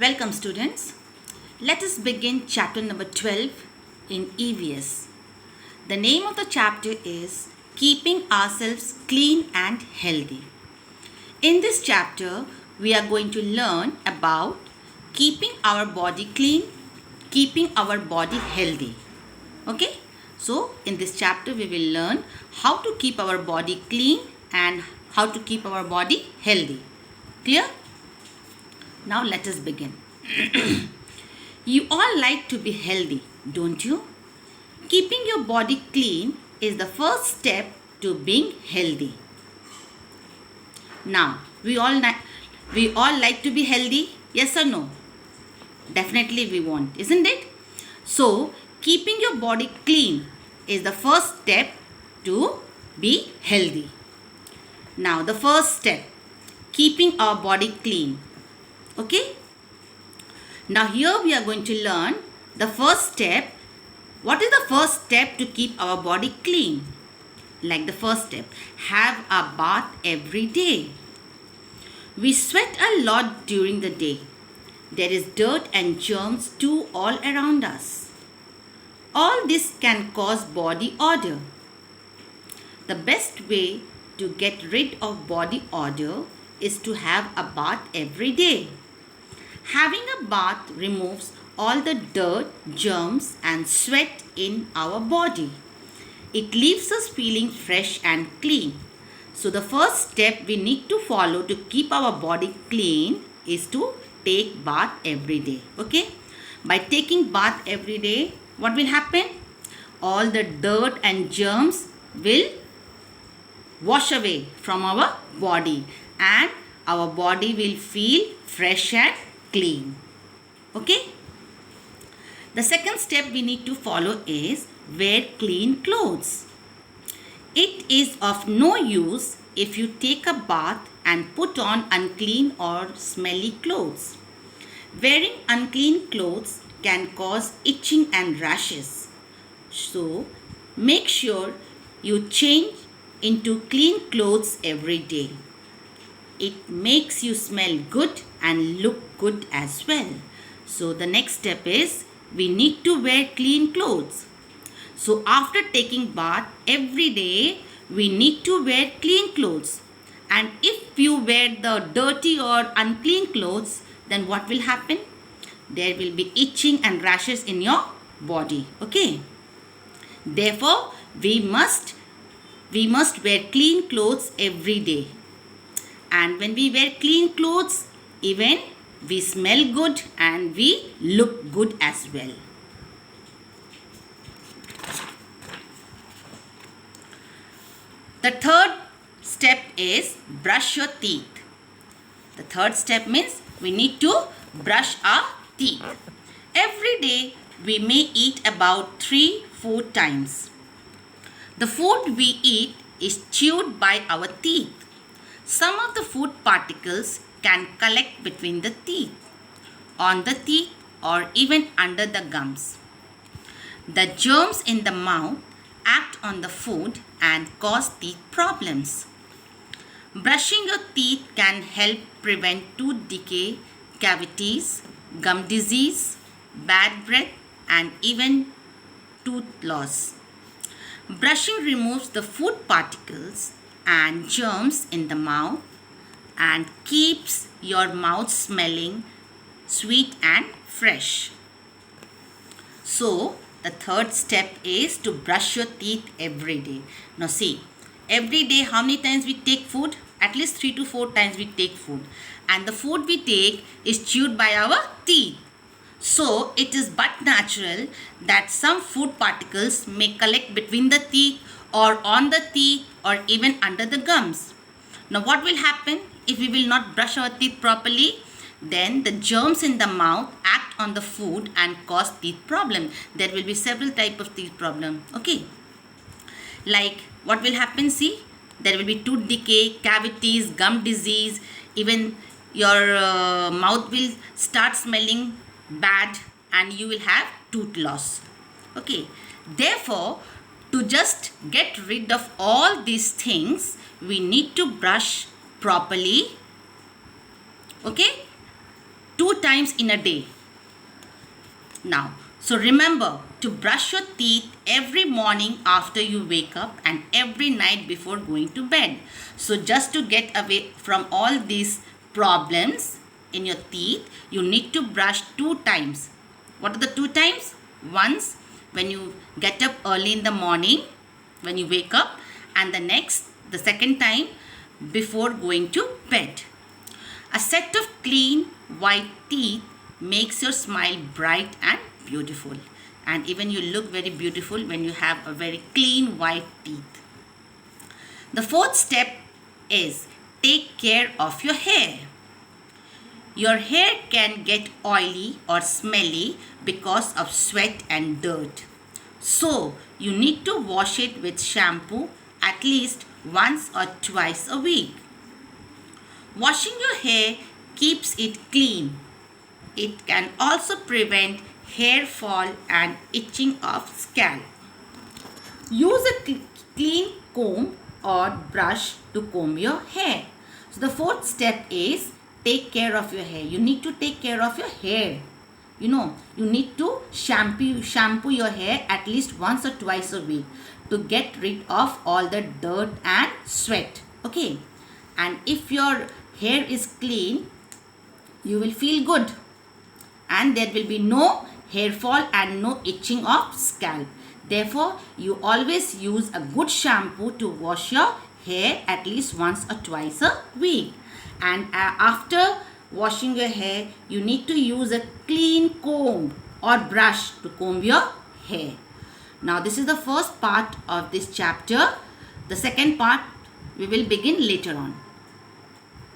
Welcome students. Let us begin chapter number 12 in EVS. The name of the chapter is Keeping Ourselves Clean and Healthy. In this chapter, we are going to learn about keeping our body clean, keeping our body healthy. Okay? So, in this chapter, we will learn how to keep our body clean and how to keep our body healthy. Clear? Now let us begin. You all like to be healthy, don't you? Keeping your body clean is the first step to being healthy. Now, we all like to be healthy, yes or no? Definitely we want, isn't it? So, keeping your body clean is the first step to be healthy. Now, the first step, keeping our body clean. Okay? Now here we are going to learn the first step. What is the first step to keep our body clean? Like the first step, have a bath every day. We sweat a lot during the day. There is dirt and germs too all around us. All this can cause body odor. The best way to get rid of body odor is to have a bath every day. Having a bath removes all the dirt, germs and sweat in our body. It leaves us feeling fresh and clean. So the first step we need to follow to keep our body clean is to take bath every day. Okay? By taking bath every day, what will happen? All the dirt and germs will wash away from our body and our body will feel fresh and clean. Okay? The second step we need to follow is wear clean clothes. It is of no use if you take a bath and put on unclean or smelly clothes. Wearing unclean clothes can cause itching and rashes. So, make sure you change into clean clothes every day. It makes you smell good and look good as well. So the next step is we need to wear clean clothes. So after taking bath every day, we need to wear clean clothes. And if you wear the dirty or unclean clothes, then what will happen? There will be itching and rashes in your body. Okay. Therefore, we must wear clean clothes every day. And when we wear clean clothes, even we smell good and we look good as well. The third step is brush your teeth. The third step means we need to brush our teeth. Every day we may eat about 3-4 times. The food we eat is chewed by our teeth. Some of the food particles can collect between the teeth, on the teeth or even under the gums. The germs in the mouth act on the food and cause teeth problems. Brushing your teeth can help prevent tooth decay, cavities, gum disease, bad breath and even tooth loss. Brushing removes the food particles and germs in the mouth and keeps your mouth smelling sweet and fresh. So, the third step is to brush your teeth every day. Now see, every day how many times we take food? At least 3 to 4 times we take food. And the food we take is chewed by our teeth. So, it is but natural that some food particles may collect between the teeth or on the teeth or even under the gums. Now, what will happen if we will not brush our teeth properly? Then the germs in the mouth act on the food and cause teeth problem. There will be several type of teeth problem. Okay. Like what will happen? See, there will be tooth decay, cavities, gum disease, even your mouth will start smelling bad and you will have tooth loss. Okay. Therefore, to just get rid of all these things, we need to brush properly. Okay. 2 times in a day. Now, so remember to brush your teeth every morning after you wake up and every night before going to bed. So just to get away from all these problems in your teeth, you need to brush 2 times. What are the 2 times? Once when you get up early in the morning, when you wake up, and the second time before going to bed. A set of clean white teeth makes your smile bright and beautiful, and even you look very beautiful when you have a very clean white teeth. The fourth step is take care of your hair. Your hair can get oily or smelly because of sweat and dirt. So you need to wash it with shampoo at least once or twice a week. Washing your hair keeps it clean. It can also prevent hair fall and itching of scalp. Use a clean comb or brush to comb your hair. So the fourth step is take care of your hair. You need to take care of your hair. You need to shampoo your hair at least once or twice a week to get rid of all the dirt and sweat. Okay. And if your hair is clean, you will feel good. And there will be no hair fall and no itching of scalp. Therefore, you always use a good shampoo to wash your hair at least once or twice a week. And after washing your hair, you need to use a clean comb or brush to comb your hair. Now, this is the first part of this chapter. The second part we will begin later on.